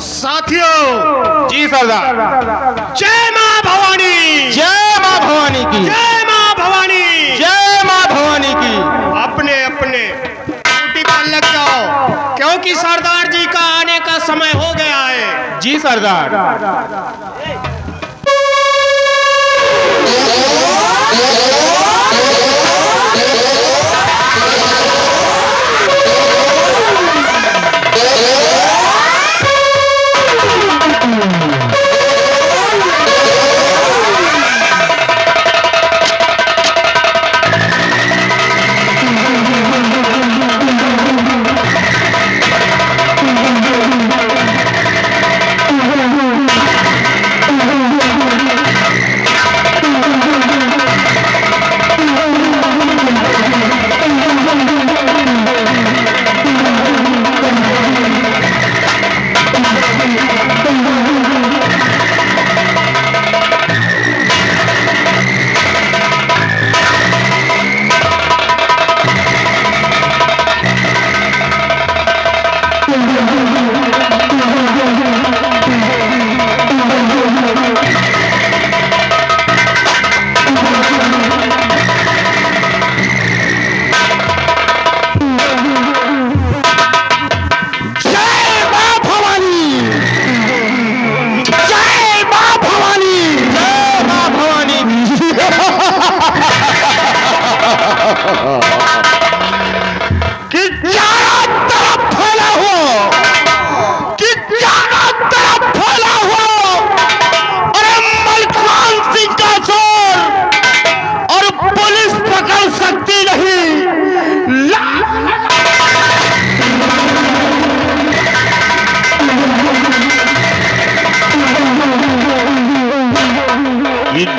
साथियों, जी सरदार। जय मां भवानी, जय मां भवानी की, जय मां भवानी, जय मां भवानी की। अपने अपने ड्यूटी पर लग जाओ, क्योंकि सरदार जी का आने का समय हो गया है। जी सरदार।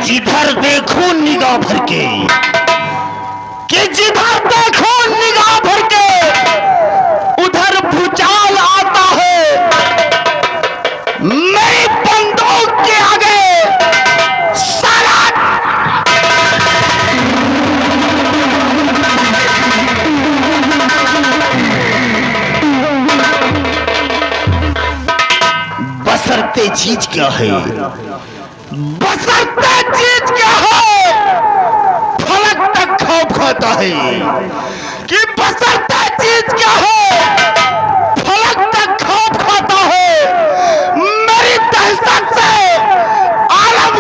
जिधर देखो निगाह भर के, कि जिधर देखो निगाह भर के उधर भूचाल आता है। मेरी बंदूक के आगे साला बशर्ते चीज क्या है, बशर्ते चीज क्या है, फलक तक खौफ खाता है कि बशर्ते चीज क्या है, फलक तक खौफ खाता है। मेरी दहशत से आलम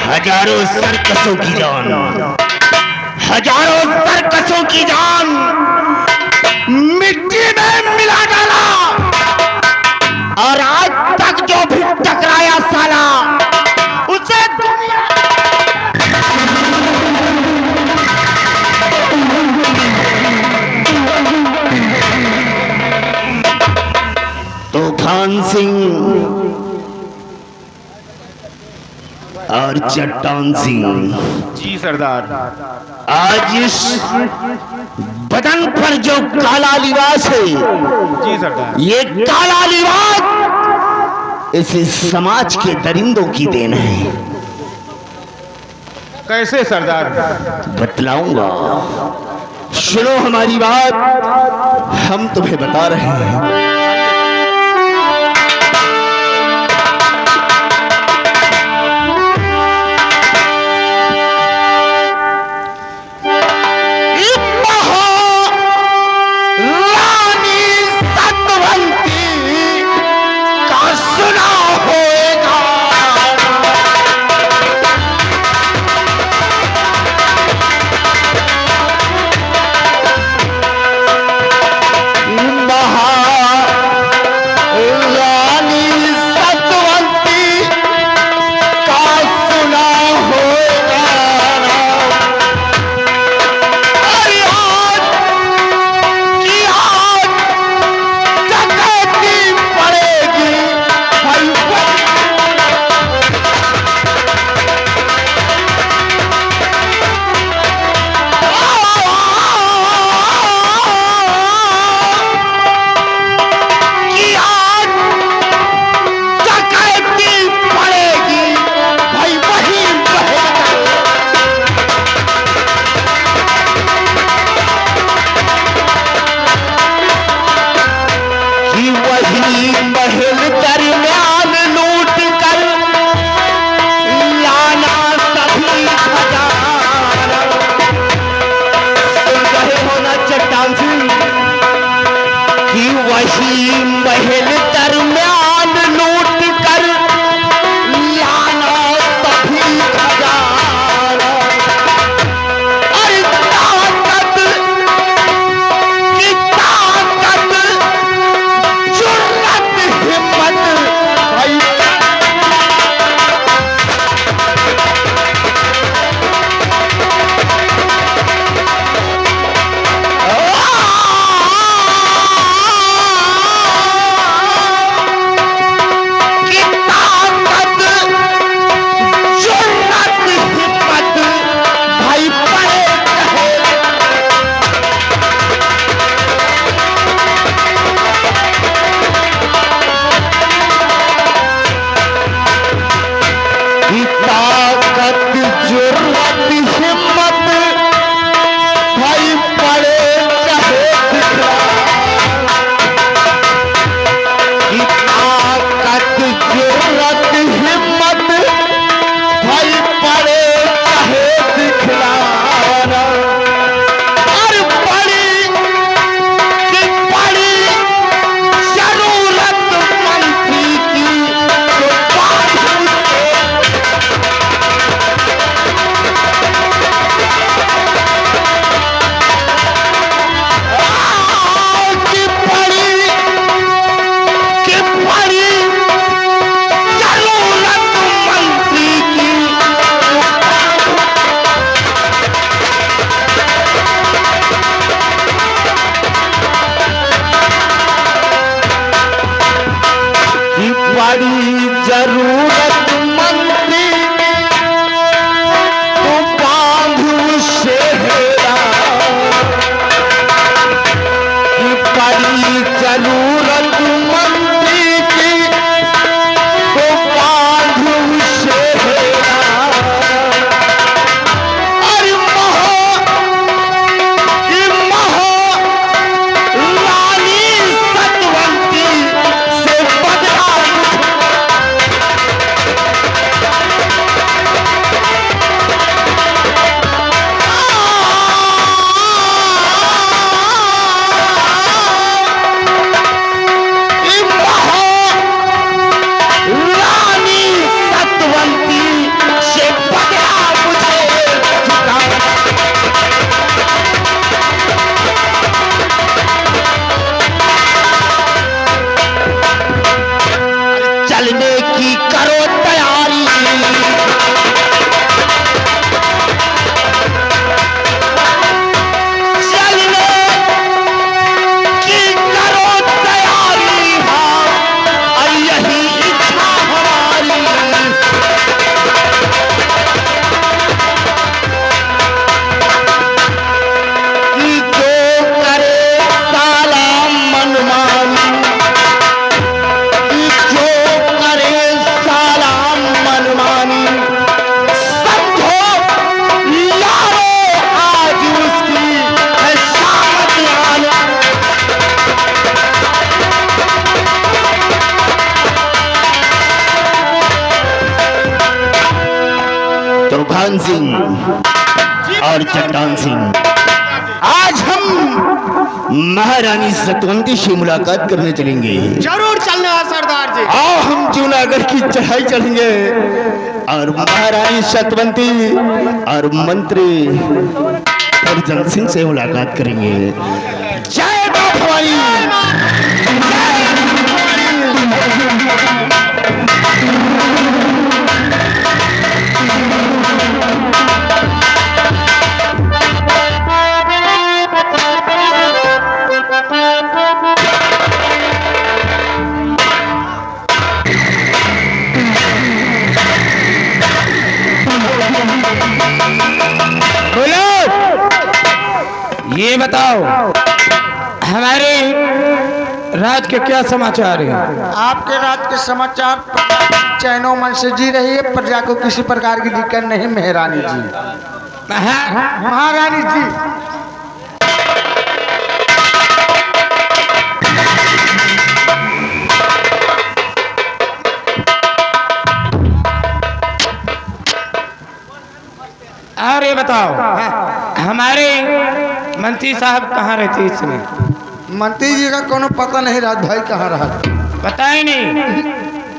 हजारों सरकसों की जान, हजारों सरकसों की जान मिट्टी में मिला डाला, और आज तक जो भी टकराया साला उसे दुनिया तूफान सिंह और चट्टान सिंह। जी सरदार। आज इस बदन पर जो काला लिबास है, जी सरदार। ये काला लिबास इस समाज के दरिंदों की देन है। कैसे सरदार? बतलाऊंगा, सुनो हमारी बात, हम तुम्हें बता रहे हैं। सिंह और चट्टान सिंह, आज हम महारानी सतवंती से मुलाकात करने चलेंगे। जरूर चलना है सरदार जी। आओ हम जूनागढ़ की चढ़ाई चढ़ेंगे और महारानी सतवंती और मंत्री अर्जन सिंह से मुलाकात करेंगे। जय मां भवानी। ये बताओ हमारे राज के क्या समाचार है? आपके राज के समाचार चैनो मन से जी रही है, प्रजा को किसी प्रकार की दिक्कत नहीं महारानी जी। महारानी जी और ये बताओ हमारे मंत्री साहब कहाँ रहते इस समय? मंत्री जी का कोनो पता नहीं, राज भाई कहाँ रहा। पता ही नहीं।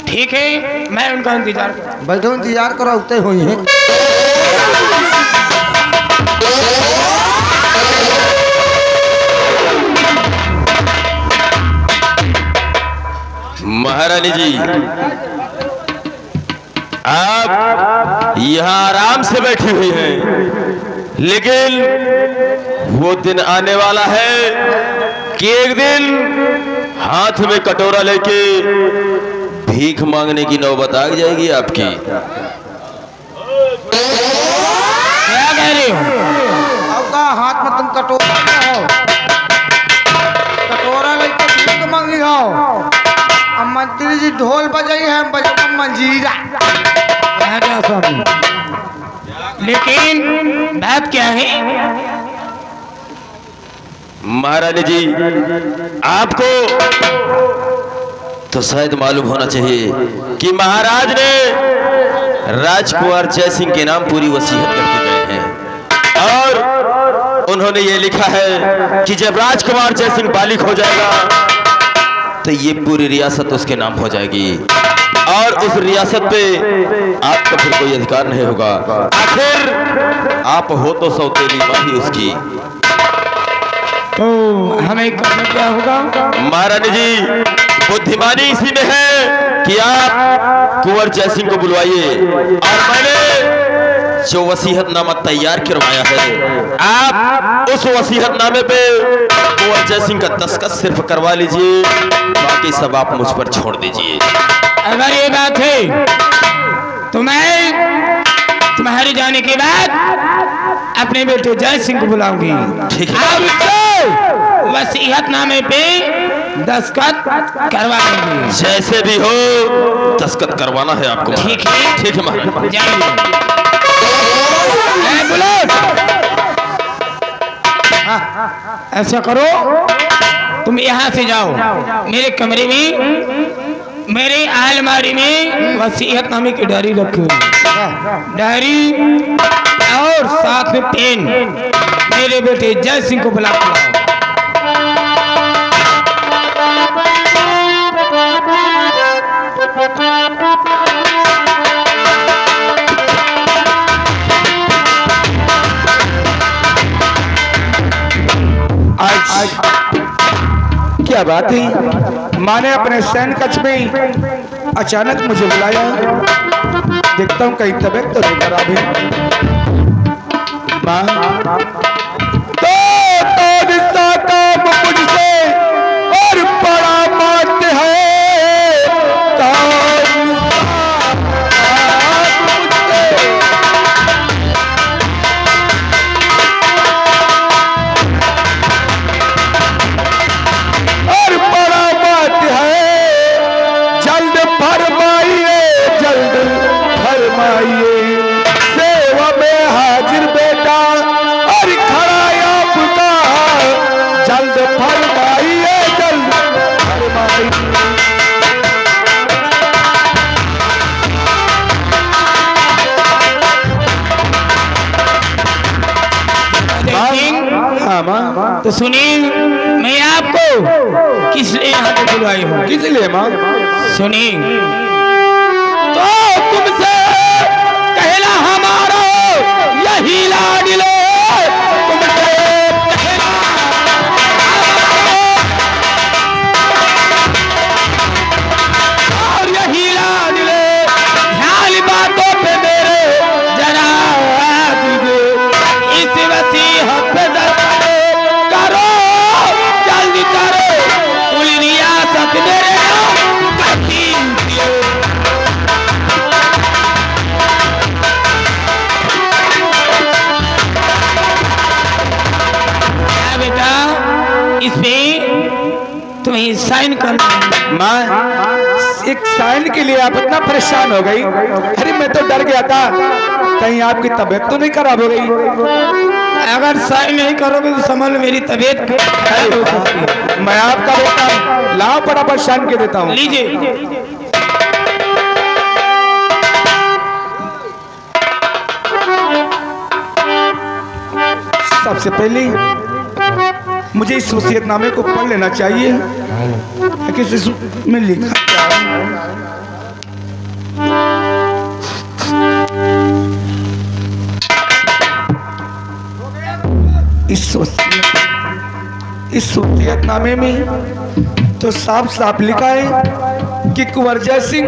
ठीक है मैं उनका इंतजार बैठो, इंतजार करो, उतरे हुई हैं। महारानी जी, आप यहाँ आराम से बैठी हुई हैं, लेकिन वो दिन आने वाला है कि एक दिन हाथ में कटोरा लेके भीख मांगने की नौबत आ जाएगी आपकी। क्या कह रहे हो? अब का हाथ में तुम कटोरा हो, कटोरा लेके भीख मांगी हो। अब मंत्री जी ढोल बजाई है, बजा मंजीरा। क्या स्वामी, लेकिन बात क्या है? महारानी जी, आपको तो शायद मालूम होना चाहिए कि महाराज ने राजकुमार जय सिंह के नाम पूरी वसीयत करके गए हैं और उन्होंने ये लिखा है कि जब राजकुमार जय सिंह बालिग हो जाएगा तो ये पूरी रियासत उसके नाम हो जाएगी और उस रियासत पे आपका फिर कोई अधिकार नहीं होगा। आखिर आप हो तो सौतेली मां ही उसकी। तो हमें करना क्या होगा? महारानी जी, बुद्धिमानी इसी में है कि आप कुंवर जय सिंह को बुलवाइए और मैंने जो वसीयतनामा तैयार करवाया है, आप उस वसीयतनामे पे कुंवर जय सिंह का दस्तखत सिर्फ करवा लीजिए, बाकी सब आप मुझ पर छोड़ दीजिए। अगर ये बात है तो मैं तुम्हारे जाने के बाद अपने बेटे जय सिंह को बुलाऊंगी। ठीक है। अब तो वसीयतनामे पे दस्तखत करवा दूंगी। जैसे भी हो दस्तखत करवाना है आपको। ठीक है। ठीक है महाराज। जाइए। बोलो ऐसा करो, तुम यहाँ से जाओ, मेरे कमरे में मेरे अलमारी में वसीयतनामे की डायरी रखी हुई, डायरी और साथ में पेन। मेरे बेटे जय सिंह को बुला लाओ। आज क्या बात है, माँ ने अपने सैन कक्ष में अचानक मुझे बुलाया। देखता हूँ कहीं तबीयत तो नहीं खराब है। माँ तो रिश्ता काम मुझसे और बड़ा मात है। सेवा में हाजिर बेटा और हाँ माँ। तो सुनिए, मैं आपको किस लिए यहाँ पे बुलवाई हूँ? किस लिए माँ? सुनिए, तो तुमसे कहना हमारा यही लाडले, तुमसे कहना और यही लाडले, ध्यान बातों पे मेरे जरा दीजिए, इस वसीयत पे दस्तखत करो, जल्दी करो, पूरी रियासत मेरे नाम करती है। क्या बेटा, इस पे तुम्हें साइन करना है। माँ, एक साइन के लिए आप इतना परेशान हो गई? अरे मैं तो डर गया था कहीं आपकी तबीयत तो नहीं खराब हो गई। अगर साइन नहीं करोगे तो समझ लो मेरी तबीयत खराब हो सकती है। मैं आपका बेटा लाओ फटाफट साइन के देता हूँ। लीजिए। सबसे पहले मुझे इस वसीयतनामे को पढ़ लेना चाहिए कि इसमें लिखा क्या है। इस वसीयतनामे में तो साफ साफ लिखा है कि कुंवर जय सिंह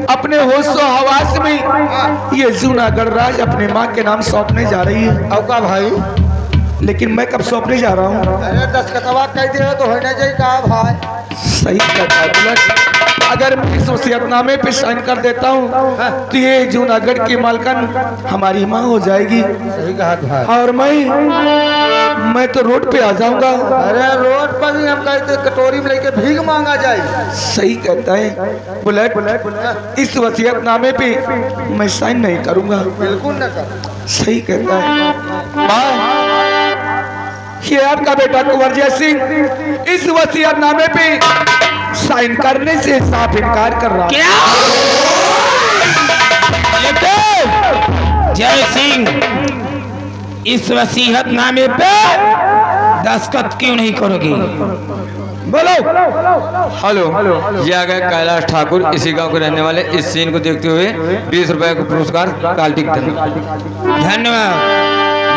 अपने होशो हवास में ये जूनागढ़ राज अपने माँ के नाम सौंपने जा रही है। औका भाई, लेकिन मैं कब सौंपने जा रहा हूँ? अरे दस्तखतवा कह दे तो होना चाहिए का भाई। सही कहता है बुलट। अगर मैं इस वसीयतनामे पे साइन कर देता हूँ तो ये जूनागढ़ की मालकन हमारी माँ हो जाएगी सही कहा भाई। और मैं तो रोड पे आ जाऊंगा। अरे रोड पर भी हम कहते कटोरी में लेके भीख मांगा जाए। सही कहता है बुलेट। इस वसीयतनामे पे मैं साइन नहीं करूंगा। बिल्कुल न कर। सही कहता है माँ। ये आपका बेटा कुंवर जय सिंह इस वसीयतनामे पे साइन करने से साफ इनकार कर रहा है। क्या? जय सिंह इस वसीयतनामे पे दस्तखत क्यों नहीं करोगे? बोलो। हेलो, ये आ गए कैलाश ठाकुर, इसी गांव के रहने वाले। इस सीन को देखते हुए 20 रुपए का पुरस्कार कार्तिक धन्यवाद।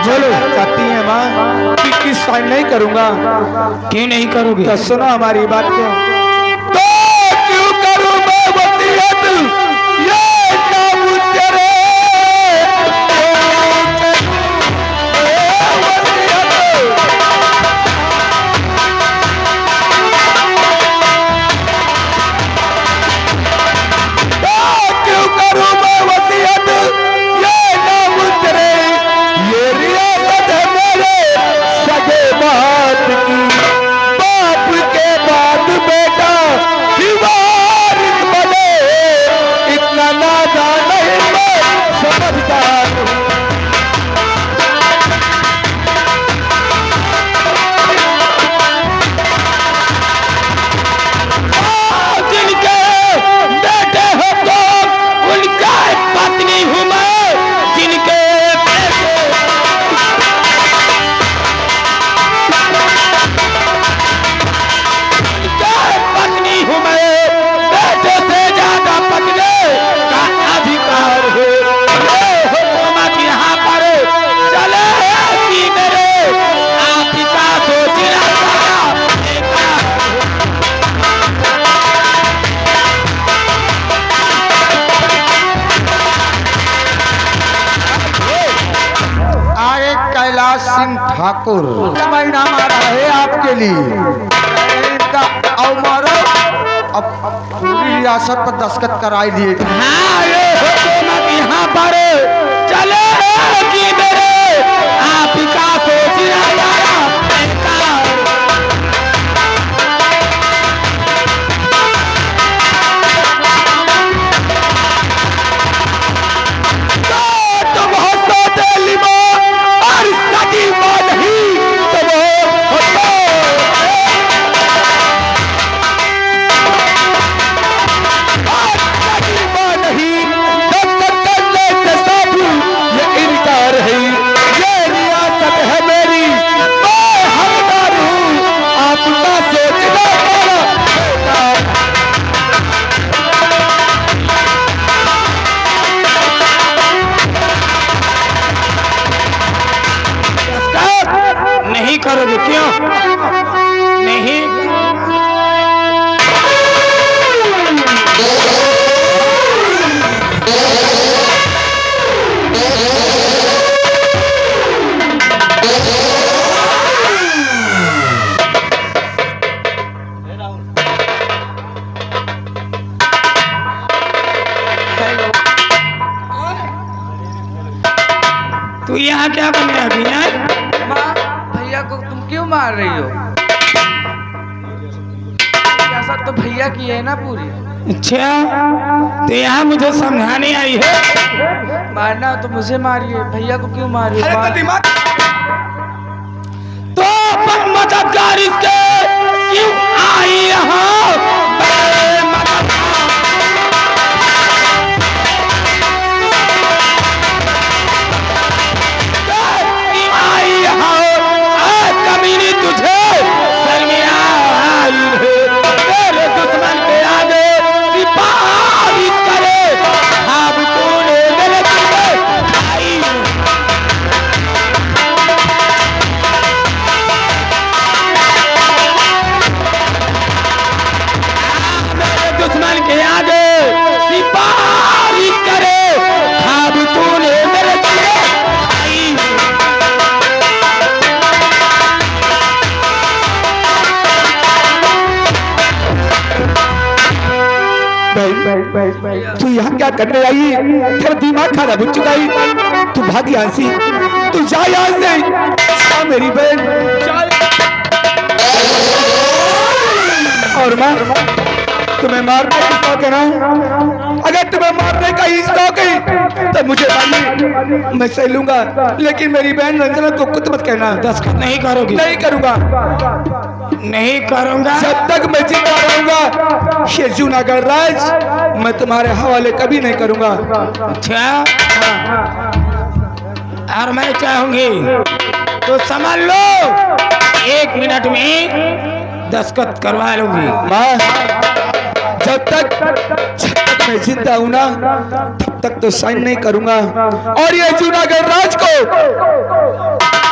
बोलो चाहती है माँ कि किस साइन नहीं करूंगा? क्यों नहीं करोगे? तो सुनो हमारी बात को। तो क्यों करूं मैं वसीयत? ये नाम तेरे सिंह ठाकुर महीना मारा है आपके लिए। इनका अवमारो अब पूरी रियासत पर दस्तखत कराई दिए थे। हाँ, ये हुकूमत यहाँ पर चलेगी मेरे आप का सोच रहा करोगे? क्यों नहीं? तू यहाँ क्या करने आ गई है? माँ, भैया को तुम क्यों मार रही हो? ऐसा तो भैया की है ना पूरी। अच्छा, तो यहाँ मुझे समझाने आई है? मारना हो तो मुझे मारिए, भैया को क्यों मारिए? तो पर मददगार इसके क्यों आई यहाँ? कमीनी तुझे शर्मिया आई है, तेरे दुश्मन के आगे सिपाही करे, अब तूने मेरे दिल में आई। मेरे दुश्मन के आगे सिपाही करे, अब तूने मेरे दिल में आई। तू यहाँ क्या करने आई? तेरा दिमाग खराब हो चुका है। तू भाग यहाँ से, तू जा यहाँ से। जा मेरी बहन, और मैं तुम्हें मारने की शौक है ना? अगर तुम्हें मारने का ही शौक है तो मुझे मारिए, मैं सह लूंगा। लेकिन मेरी बहन रंजना को कुछ मत कहना। दस्तखत नहीं करोगी? नहीं करूंगा, नहीं करूंगा। जब तक मैं जिंदा रहूंगा ये जूनागढ़ राज मैं तुम्हारे हवाले कभी नहीं करूंगा। अच्छा, और मैं चाहूंगी तो समझ लो 1 मिनट में दस्तखत करवा लूंगी। माँ, जब तक मैं जिंदा हूं ना तब तक तो साइन नहीं करूंगा, और ये जूनागढ़ राज को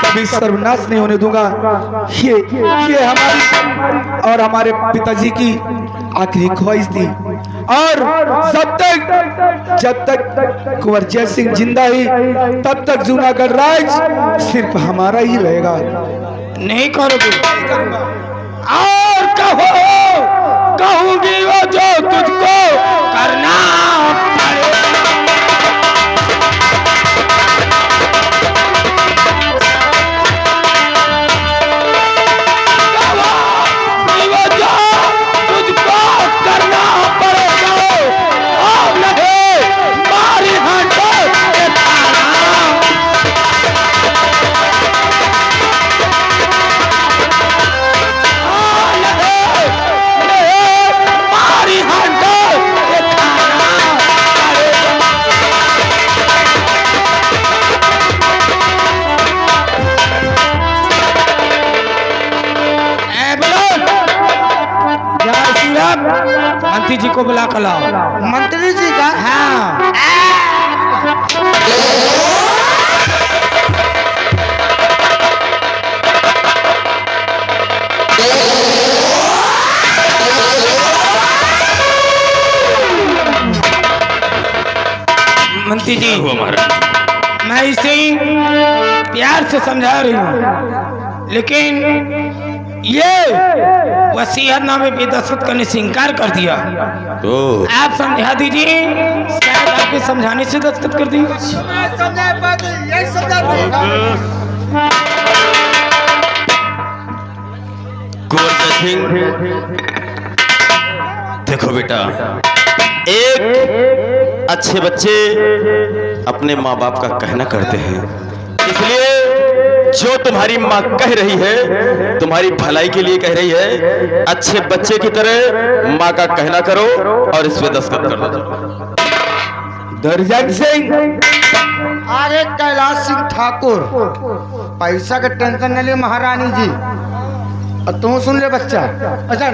कभी सर्वनाश नहीं होने दूंगा। ये हमारी और हमारे पिताजी की आखिरी ख्वाहिश थी, और जब तक कुंवर जय सिंह जिंदा है तब तक जूनागढ़ राज सिर्फ हमारा ही रहेगा। नहीं करोगे? और कहूंगी वो जो तुझको करना पड़ेगा। वो जो तुझको करना पड़ेगा, और नहीं मारी हाथों के खाना। मारी हाथों के खाना पड़ेगा। मंत्री जी को बुला कर लाओ। मंत्री जी का? हाँ। मंत्री जी, मैं इसे प्यार से समझा रही हूँ, लेकिन ये वसीयतनामे पे दस्तखत करने से इनकार कर दिया। तो आप समझा दीजिए, शायद आपके समझाने से दस्तखत कर दी। कुंवर जय सिंह, देखो बेटा, एक अच्छे बच्चे अपने माँ बाप का कहना करते हैं, इसलिए जो तुम्हारी माँ कह रही है तुम्हारी भलाई के लिए कह रही है। अच्छे बच्चे की तरह माँ का कहना करो और इस पे दस्तखत कर दो। दर्जन सिंह, अरे कैलाश सिंह ठाकुर, पैसा का टेंशन न ले महारानी जी। और तू सुन ले बच्चा, अच्छा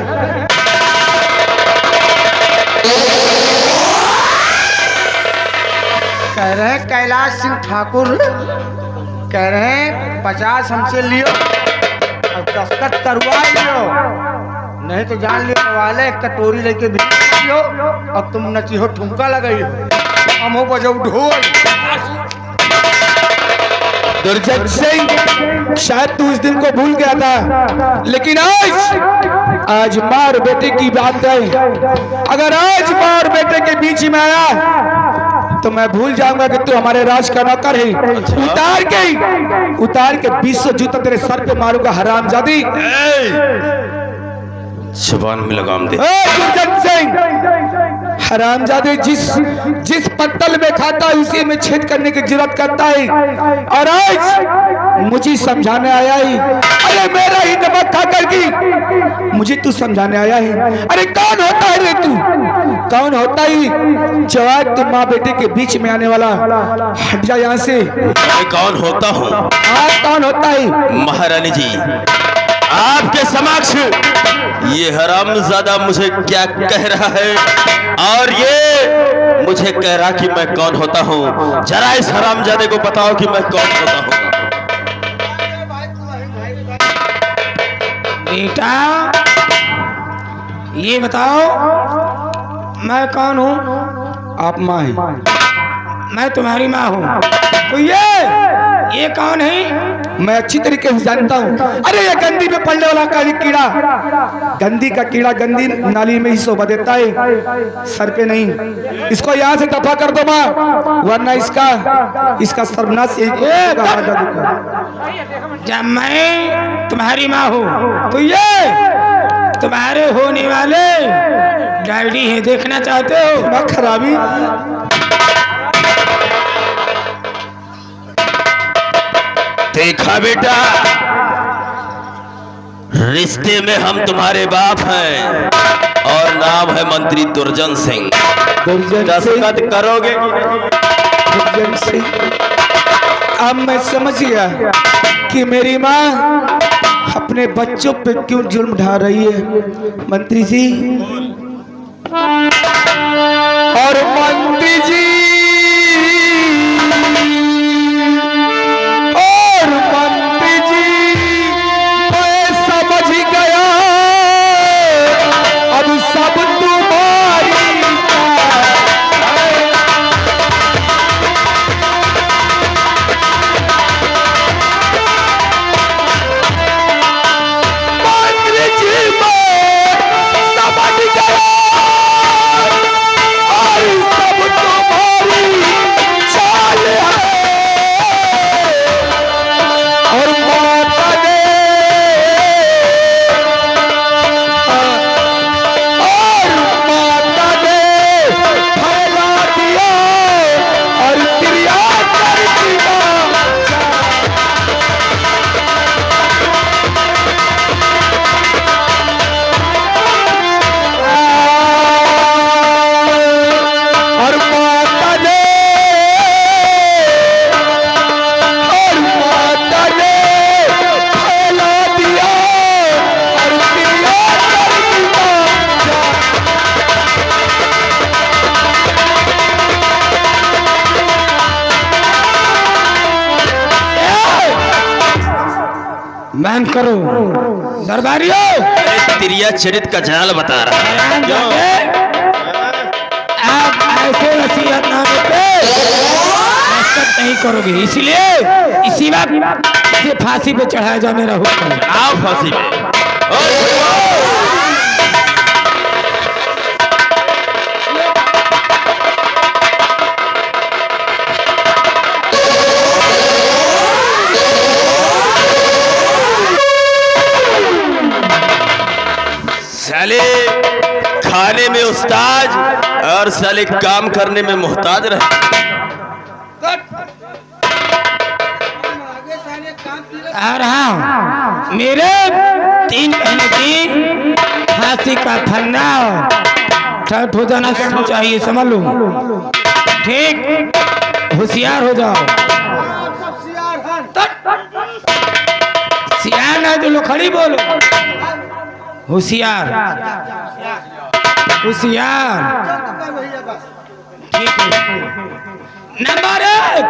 कह रहे हैं कैलाश सिंह ठाकुर कह रहे हैं 50 हमसे लियो दस्तखत करवा लियो, नहीं तो जान लियो वाले एक कटोरी लेके बिछियो और तुम नची हो ठुमका लगाई हो, हम हो बजाऊ ढोल। दुर्जन सिंह, शायद तू इस दिन को भूल गया था, लेकिन आज माँ और बेटे की बात है। अगर आज माँ और बेटे के बीच में आया तो मैं भूल जाऊंगा कि तू हमारे राज का नौकर है। उतार के 200 जूता तेरे सर पे मारूंगा हरामजादी। जुबान में लगाम दे। दुर्जन सिंह, हरामजादे जिस पत्तल में खाता है उसी में छेद करने की जरूरत करता है, और आज मुझे समझाने आया है। अरे मेरा ही नमक खा करके मुझे तू समझाने आया है। अरे कौन होता है रे तू? कौन होता है जो आज तुम माँ बेटे के बीच में आने वाला? हट जा यहाँ से। मैं कौन होता हूँ? आज कौन होता है? महारानी जी, आपके समक्ष ये हरामजादा मुझे क्या कह रहा है, और ये मुझे कह रहा कि मैं कौन होता हूँ। जरा इस हरामजादे को बताओ कि मैं कौन होता हूँ। बेटा ये बताओ मैं कौन हूँ? आप माँ हैं। मैं तुम्हारी माँ हूँ। तो ये कौन है? मैं अच्छी तरीके से जानता हूँ। अरे ये गंदी में पड़ने वाला काली कीड़ा, गंदी का कीड़ा गंदी नाली में ही शोभा देता है, सर पे नहीं। इसको यहाँ से दफा कर दो माँ, वरना इसका सर्वनाश जब मैं तुम्हारी माँ हूँ तो ये तुम्हारे होने वाले डैडी है, देखना चाहते हो? खराबी देखा बेटा, रिश्ते में हम तुम्हारे बाप हैं और नाम है मंत्री दुर्जन सिंह। दस्तखत करोगे? दुर्जन सिंह, अब मैं समझ गया कि मेरी माँ अपने बच्चों पे क्यों जुल्म ढा रही है। मंत्री जी और मंत्री जी बंद करो दरबारियों। तिरिया चरित का जाल बता रहा है। आप ऐसे वसीयतनामे पे दस्तखत नहीं करोगे, इसलिए इसी वक्त इसे फांसी पे चढ़ाया जा। मेरा हुक्म है। आओ फांसी पे। साले खाने में उस्ताद और साले काम करने में मोहताज रहे। आ रहा हूं। मेरे 3 महीने की फांसी का फंदा ठट हो जाना चाहिए, समझ लो। ठीक, होशियार हो जाओ। सियार नहीं तो लोखड़ी बोलो। होशियार होशियार। ठीक है। नंबर 1,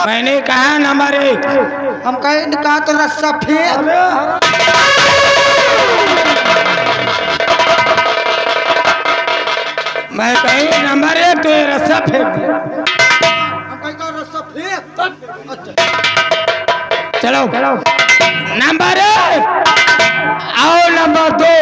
मैंने कहा नंबर 1। हम कहा तो रस्सा फेंक। मैं कहीं नंबर 1 तो ये रस्सा फेंक दिया। हम कहा रस्सा फेंक। चलो नंबर 1 और नंबर 2